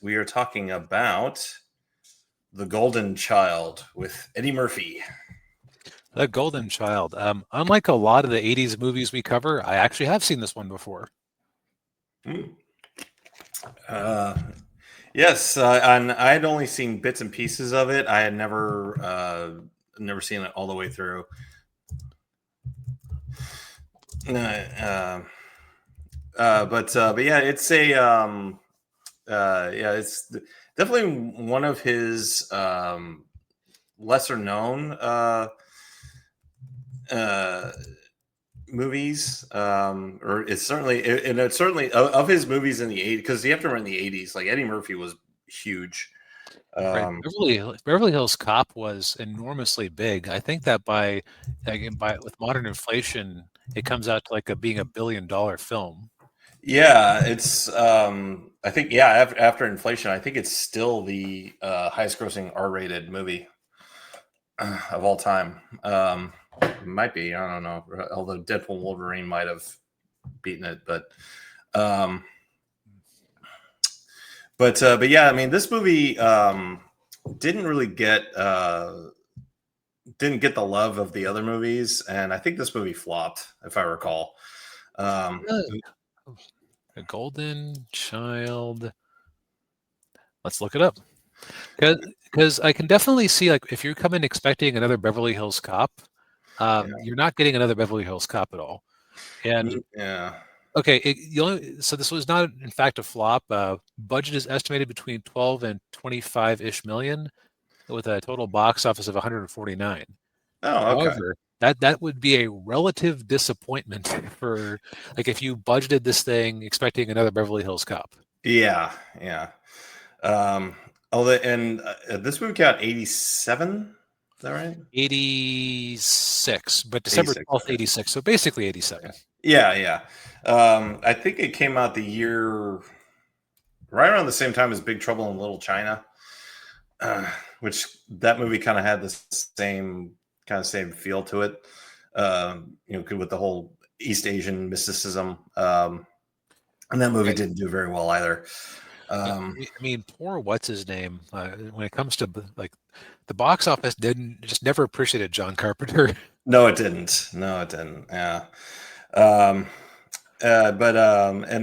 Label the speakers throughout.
Speaker 1: We are talking about The Golden Child with Eddie Murphy.
Speaker 2: The Golden Child. Unlike a lot of the 80s movies we cover, I actually have seen this one before.
Speaker 1: Yes, and I had only seen bits and pieces of it. I had never seen it all the way through. But yeah, it's it's definitely one of his lesser known movies, or it's certainly of his movies in the 80s, because you have to remember in the 80s, like Eddie Murphy was huge.
Speaker 2: Right. Beverly Hills Cop was enormously big. I think that with modern inflation, it comes out to being $1 billion film.
Speaker 1: Yeah, it's I think after inflation, I think it's still the highest grossing R-rated movie of all time. Might be, I don't know. Although Deadpool and Wolverine might have beaten it, um, but yeah, I mean, this movie didn't really didn't get the love of the other movies, and I think this movie flopped, if I recall.
Speaker 2: Really? The Golden Child. Let's look it up. Because I can definitely see, if you're coming expecting another Beverly Hills Cop, you're not getting another Beverly Hills Cop at all. And
Speaker 1: yeah.
Speaker 2: okay, so this was not, in fact, a flop. Budget is estimated between 12 and 25-ish million, with a total box office of 149.
Speaker 1: Oh, okay.
Speaker 2: However, that would be a relative disappointment for if you budgeted this thing expecting another Beverly Hills Cop.
Speaker 1: Yeah, yeah. This movie got 87. Is that right?
Speaker 2: 86, but December 12th, 86. So basically 87.
Speaker 1: Yeah. I think it came out the year right around the same time as Big Trouble in Little China, which that movie kind of had the same feel to it. With the whole East Asian mysticism. And that movie didn't do very well either.
Speaker 2: I mean, poor what's his name. When it comes to the box office, never appreciated John Carpenter.
Speaker 1: No, it didn't. Yeah. And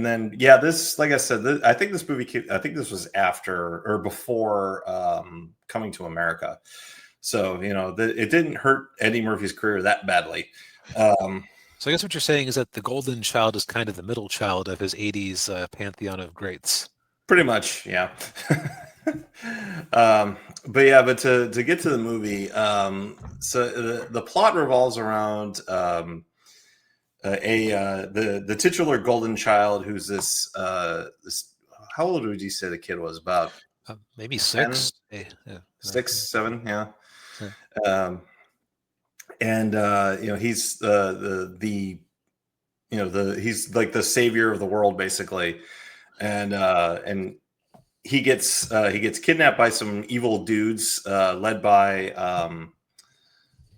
Speaker 1: then this, like I said, I think this was after or before Coming to America. So it didn't hurt Eddie Murphy's career that badly.
Speaker 2: So I guess what you're saying is that The Golden Child is kind of the middle child of his 80s pantheon of greats.
Speaker 1: Pretty much, yeah. But to get to the movie, so the plot revolves around the titular golden child, who's this how old would you say the kid was? About
Speaker 2: maybe 6,
Speaker 1: 6, 7, yeah. He's he's like the savior of the world, basically, and he gets kidnapped by some evil dudes led by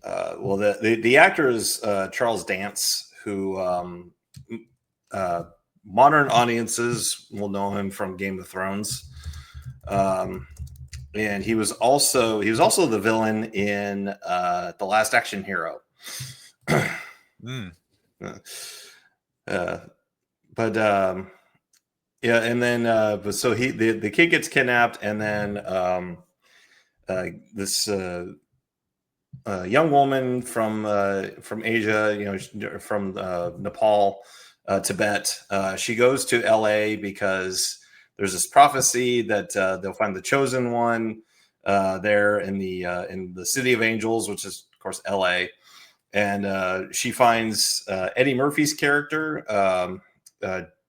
Speaker 1: the actor is Charles Dance, who modern audiences will know him from Game of Thrones. And he was also the villain in The Last Action Hero. And then so the kid gets kidnapped, and then this young woman from Asia, from Nepal, Tibet, she goes to LA because there's this prophecy that they'll find the chosen one there in the City of Angels, which is of course LA. And she finds Eddie Murphy's character,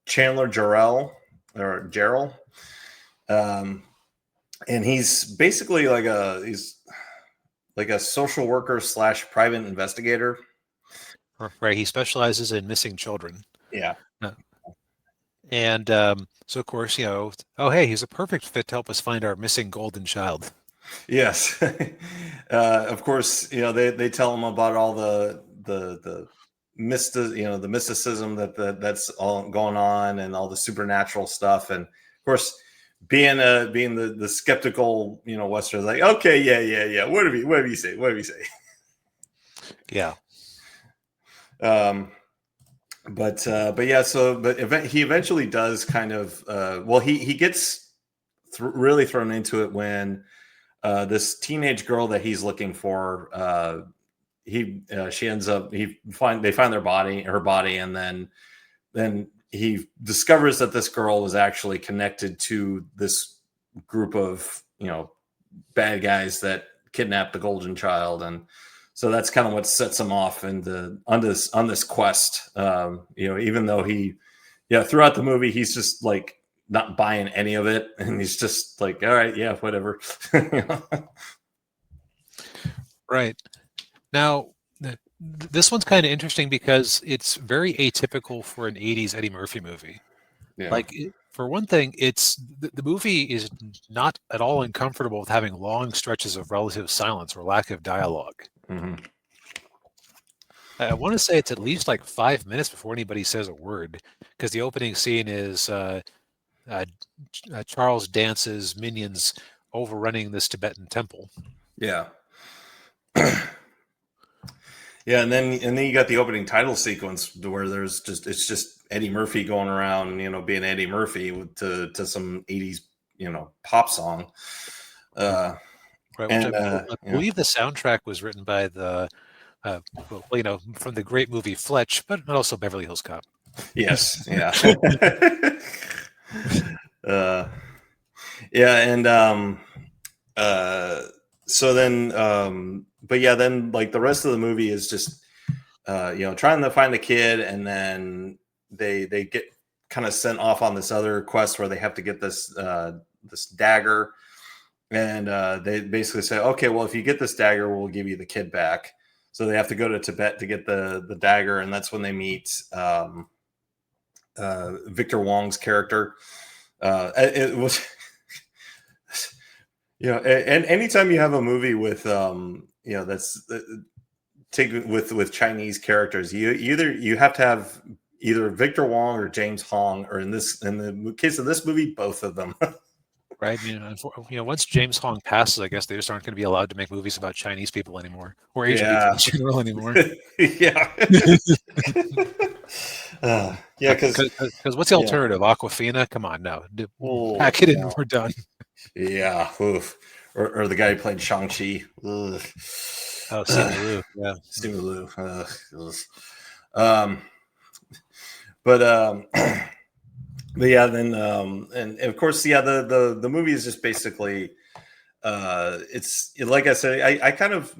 Speaker 1: Chandler Jarrell, and he's basically like a social worker / private investigator.
Speaker 2: Right, he specializes in missing children.
Speaker 1: Yeah.
Speaker 2: And so, of course, oh, hey, he's a perfect fit to help us find our missing golden child.
Speaker 1: Yes. Of course, they tell him about all the mysticism that's all going on, and all the supernatural stuff. And of course, being the skeptical, Western, like, okay, yeah. What do you say?
Speaker 2: Yeah.
Speaker 1: But yeah, he eventually does kind of he gets really thrown into it when this teenage girl that he's looking for, she ends up, they find her body, and then he discovers that this girl was actually connected to this group of bad guys that kidnapped the golden child. And so that's kind of what sets him off on this quest. Even though throughout the movie he's just like not buying any of it, and he's just like, all right, yeah, whatever.
Speaker 2: Right. Now, this one's kind of interesting because it's very atypical for an 80s Eddie Murphy movie.
Speaker 1: Yeah.
Speaker 2: Like, for one thing, the movie is not at all uncomfortable with having long stretches of relative silence or lack of dialogue.
Speaker 1: Mm-hmm.
Speaker 2: I want to say it's at least like 5 minutes before anybody says a word, because the opening scene is Charles Dance's minions overrunning this Tibetan temple.
Speaker 1: Yeah. Yeah, and then you got the opening title sequence where it's just Eddie Murphy going around, being Eddie Murphy to some 80s, pop song.
Speaker 2: Right, which I believe the soundtrack was written by from the great movie Fletch, but also Beverly Hills Cop.
Speaker 1: Yes, yeah. Yeah, and so then but yeah, then like the rest of the movie is just trying to find the kid, and then they get kind of sent off on this other quest where they have to get this dagger, and they basically say, okay, well, if you get this dagger, we'll give you the kid back. So they have to go to Tibet to get the dagger, and that's when they meet Victor Wong's character. It was and anytime you have a movie with that's taken with Chinese characters, you have to have either Victor Wong or James Hong, or in the case of this movie, both of them.
Speaker 2: Right. Once James Hong passes, I guess they just aren't going to be allowed to make movies about Chinese people anymore, or Asian people in general anymore.
Speaker 1: Yeah. Yeah,
Speaker 2: because what's the alternative? Aquafina? Come on, no. Pack it in, we're done.
Speaker 1: Yeah. Oof. Or the guy who played Shang-Chi. Ugh.
Speaker 2: Oh, Simu Liu. Yeah.
Speaker 1: Simu Liu. But yeah, then and of course, yeah, the movie is just basically it's like I said, I kind of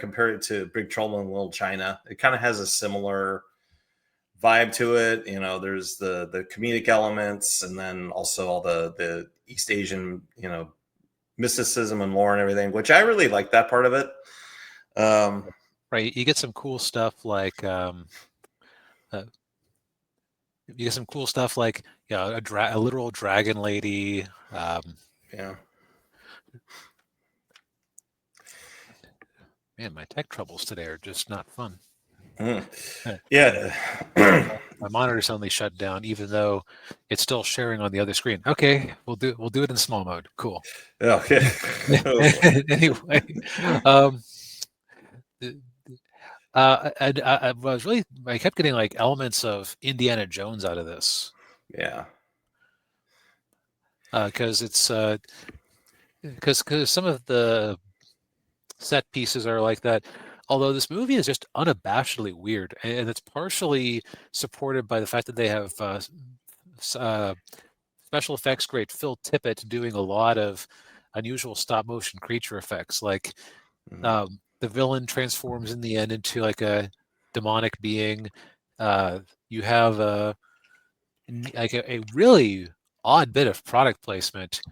Speaker 1: compared it to Big Trouble in Little China. It kind of has a similar vibe to it. There's the comedic elements, and then also all the East Asian, mysticism and lore and everything, which I really like that part of it.
Speaker 2: Right. You get some cool stuff like a literal dragon lady.
Speaker 1: Yeah.
Speaker 2: Man, my tech troubles today are just not fun.
Speaker 1: Yeah.
Speaker 2: My monitor suddenly shut down, even though it's still sharing on the other screen. Okay, we'll do it in small mode. Cool.
Speaker 1: Okay.
Speaker 2: Anyway, I kept getting like elements of Indiana Jones out of this.
Speaker 1: Yeah.
Speaker 2: Because it's because some of the set pieces are like that. Although this movie is just unabashedly weird, and it's partially supported by the fact that they have special effects great Phil Tippett doing a lot of unusual stop motion creature effects, like the villain transforms in the end into like a demonic being. You have a really odd bit of product placement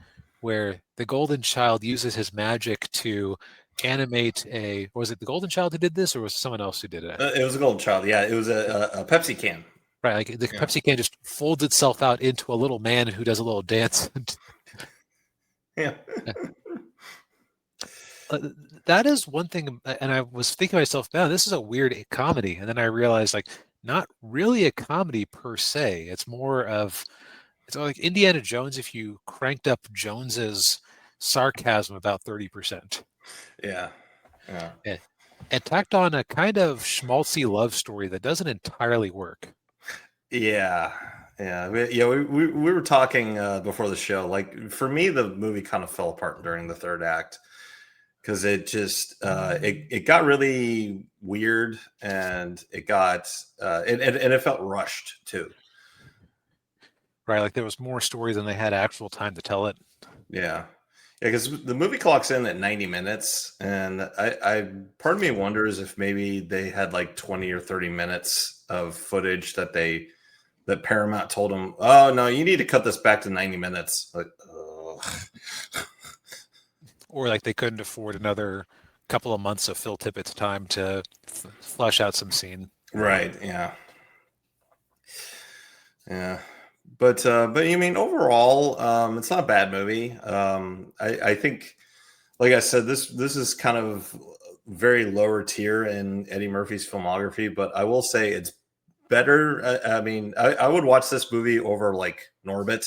Speaker 2: where the Golden Child uses his magic to animate was it the Golden Child who did this, or was it someone else who did it?
Speaker 1: It was a Golden Child. Yeah, it was a Pepsi can.
Speaker 2: Right, like the Pepsi can just folds itself out into a little man who does a little dance.
Speaker 1: Yeah.
Speaker 2: That is one thing, and I was thinking to myself, man, this is a weird comedy, and then I realized, like, not really a comedy per se. It's more of It's like Indiana Jones if you cranked up Jones's sarcasm about 30%.
Speaker 1: Yeah, yeah,
Speaker 2: And tacked on a kind of schmaltzy love story that doesn't entirely work.
Speaker 1: yeah, yeah. We were talking before the show. Like for me, the movie kind of fell apart during the third act because it just it got really weird, and it got and it felt rushed too.
Speaker 2: Right? Like there was more story than they had actual time to tell it.
Speaker 1: Yeah. Yeah, because the movie clock's in at 90 minutes, and I part of me wonders if maybe they had like 20 or 30 minutes of footage that Paramount told them, oh no, you need to cut this back to 90 minutes. Like, ugh.
Speaker 2: Or like they couldn't afford another couple of months of Phil Tippett's time to flesh out some scene.
Speaker 1: Right, yeah. Yeah. But you mean overall, it's not a bad movie. I think, like I said, this is kind of very lower tier in Eddie Murphy's filmography, but I will say it's better. I mean, I would watch this movie over like Norbit.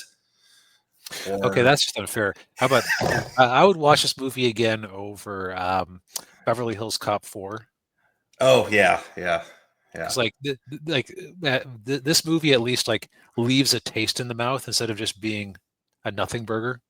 Speaker 2: Okay,
Speaker 1: Or
Speaker 2: that's just unfair. How about I would watch this movie again over Beverly Hills Cop 4.
Speaker 1: oh yeah, yeah, yeah.
Speaker 2: Because like this movie at least like leaves a taste in the mouth instead of just being a nothing burger.